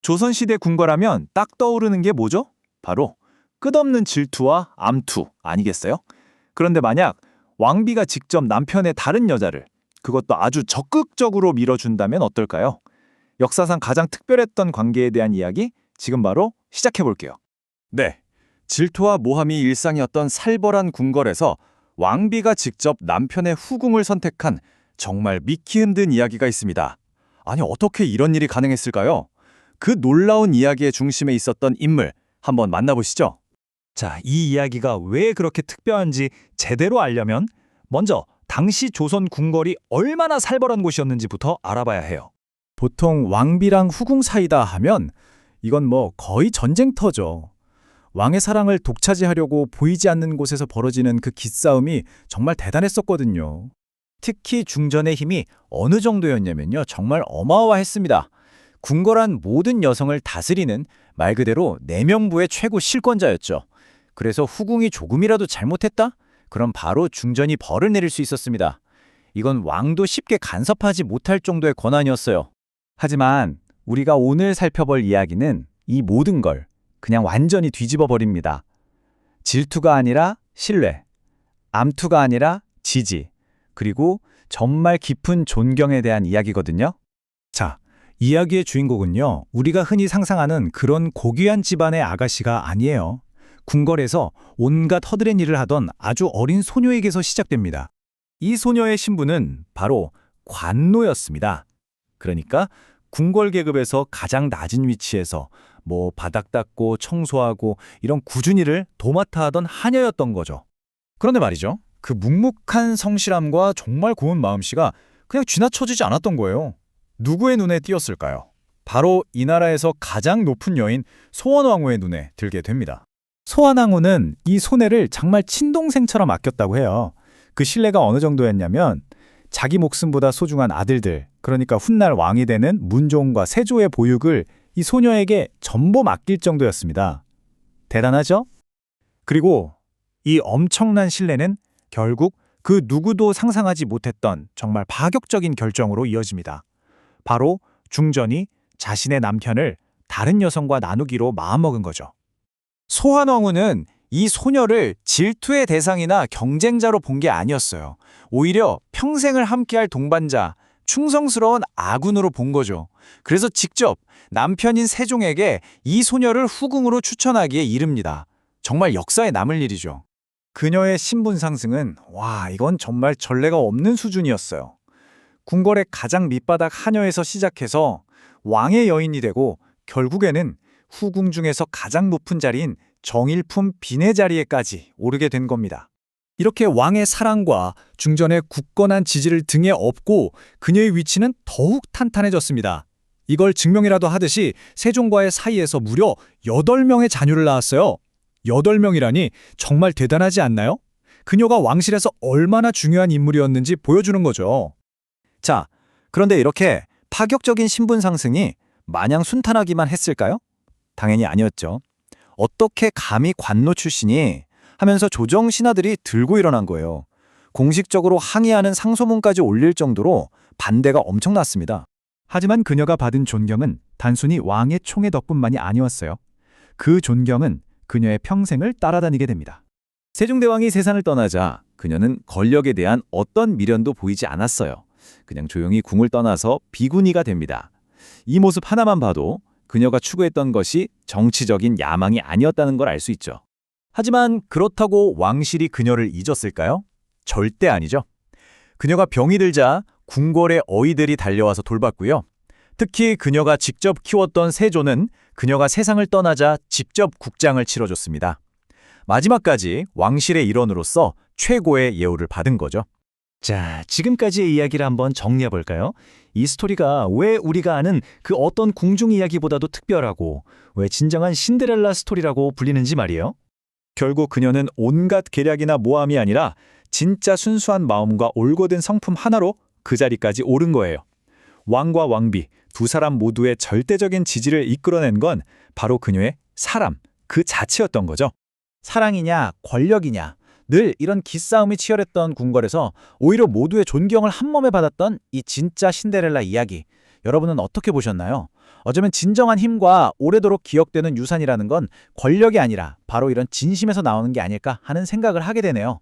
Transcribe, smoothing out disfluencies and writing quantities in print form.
조선시대 궁궐하면 딱 떠오르는 게 뭐죠? 바로 끝없는 질투와 암투 아니겠어요? 그런데 만약 왕비가 직접 남편의 다른 여자를 그것도 아주 적극적으로 밀어준다면 어떨까요? 역사상 가장 특별했던 관계에 대한 이야기 지금 바로 시작해 볼게요. 네, 질투와 모함이 일상이었던 살벌한 궁궐에서 왕비가 직접 남편의 후궁을 선택한 정말 믿기 힘든 이야기가 있습니다. 아니, 어떻게 이런 일이 가능했을까요? 그 놀라운 이야기의 중심에 있었던 인물, 한번 만나보시죠. 자, 이 이야기가 왜 그렇게 특별한지 제대로 알려면 먼저 당시 조선 궁궐이 얼마나 살벌한 곳이었는지부터 알아봐야 해요. 보통 왕비랑 후궁 사이다 하면 이건 뭐 거의 전쟁터죠. 왕의 사랑을 독차지하려고 보이지 않는 곳에서 벌어지는 그 기싸움이 정말 대단했었거든요. 특히 중전의 힘이 어느 정도였냐면요. 정말 어마어마했습니다. 궁궐한 모든 여성을 다스리는 말 그대로 내명부의 최고 실권자였죠. 그래서 후궁이 조금이라도 잘못했다? 그럼 바로 중전이 벌을 내릴 수 있었습니다. 이건 왕도 쉽게 간섭하지 못할 정도의 권한이었어요. 하지만 우리가 오늘 살펴볼 이야기는 이 모든 걸 그냥 완전히 뒤집어 버립니다. 질투가 아니라 신뢰, 암투가 아니라 지지, 그리고 정말 깊은 존경에 대한 이야기거든요. 자, 이야기의 주인공은요. 우리가 흔히 상상하는 그런 고귀한 집안의 아가씨가 아니에요. 궁궐에서 온갖 허드렛 일을 하던 아주 어린 소녀에게서 시작됩니다. 이 소녀의 신분은 바로 관노였습니다. 그러니까 궁궐 계급에서 가장 낮은 위치에서 뭐 바닥 닦고 청소하고 이런 굳은 일을 도맡아 하던 하녀였던 거죠. 그런데 말이죠. 그 묵묵한 성실함과 정말 고운 마음씨가 그냥 지나쳐지지 않았던 거예요. 누구의 눈에 띄었을까요? 바로 이 나라에서 가장 높은 여인 소원왕후의 눈에 들게 됩니다. 소환왕후는 이 소녀를 정말 친동생처럼 아꼈다고 해요. 그 신뢰가 어느 정도였냐면 자기 목숨보다 소중한 아들들, 그러니까 훗날 왕이 되는 문종과 세조의 보육을 이 소녀에게 전부 맡길 정도였습니다. 대단하죠? 그리고 이 엄청난 신뢰는 결국 그 누구도 상상하지 못했던 정말 파격적인 결정으로 이어집니다. 바로 중전이 자신의 남편을 다른 여성과 나누기로 마음먹은 거죠. 소환왕후는 이 소녀를 질투의 대상이나 경쟁자로 본 게 아니었어요. 오히려 평생을 함께할 동반자, 충성스러운 아군으로 본 거죠. 그래서 직접 남편인 세종에게 이 소녀를 후궁으로 추천하기에 이릅니다. 정말 역사에 남을 일이죠. 그녀의 신분 상승은 이건 정말 전례가 없는 수준이었어요. 궁궐의 가장 밑바닥 하녀에서 시작해서 왕의 여인이 되고 결국에는 후궁 중에서 가장 높은 자리인 정일품 비내 자리에까지 오르게 된 겁니다. 이렇게 왕의 사랑과 중전의 굳건한 지지를 등에 업고 그녀의 위치는 더욱 탄탄해졌습니다. 이걸 증명이라도 하듯이 세종과의 사이에서 무려 8명의 자녀를 낳았어요. 8명이라니 정말 대단하지 않나요? 그녀가 왕실에서 얼마나 중요한 인물이었는지 보여주는 거죠. 자, 그런데 이렇게 파격적인 신분 상승이 마냥 순탄하기만 했을까요? 당연히 아니었죠. 어떻게 감히 관노 출신이 하면서 조정 신하들이 들고 일어난 거예요. 공식적으로 항의하는 상소문까지 올릴 정도로 반대가 엄청났습니다. 하지만 그녀가 받은 존경은 단순히 왕의 총애 덕분만이 아니었어요. 그 존경은 그녀의 평생을 따라다니게 됩니다. 세종대왕이 세상을 떠나자 그녀는 권력에 대한 어떤 미련도 보이지 않았어요. 그냥 조용히 궁을 떠나서 비구니가 됩니다. 이 모습 하나만 봐도 그녀가 추구했던 것이 정치적인 야망이 아니었다는 걸 알 수 있죠. 하지만 그렇다고 왕실이 그녀를 잊었을까요? 절대 아니죠. 그녀가 병이 들자 궁궐의 어이들이 달려와서 돌봤고요. 특히 그녀가 직접 키웠던 세조는 그녀가 세상을 떠나자 직접 국장을 치러줬습니다. 마지막까지 왕실의 일원으로서 최고의 예우를 받은 거죠. 자, 지금까지의 이야기를 한번 정리해볼까요? 이 스토리가 왜 우리가 아는 그 어떤 궁중 이야기보다도 특별하고 왜 진정한 신데렐라 스토리라고 불리는지 말이에요. 결국 그녀는 온갖 계략이나 모함이 아니라 진짜 순수한 마음과 올곧은 성품 하나로 그 자리까지 오른 거예요. 왕과 왕비 두 사람 모두의 절대적인 지지를 이끌어낸 건 바로 그녀의 사람 그 자체였던 거죠. 사랑이냐 권력이냐 늘 이런 기싸움이 치열했던 궁궐에서 오히려 모두의 존경을 한몸에 받았던 이 진짜 신데렐라 이야기. 여러분은 어떻게 보셨나요? 어쩌면 진정한 힘과 오래도록 기억되는 유산이라는 건 권력이 아니라 바로 이런 진심에서 나오는 게 아닐까 하는 생각을 하게 되네요.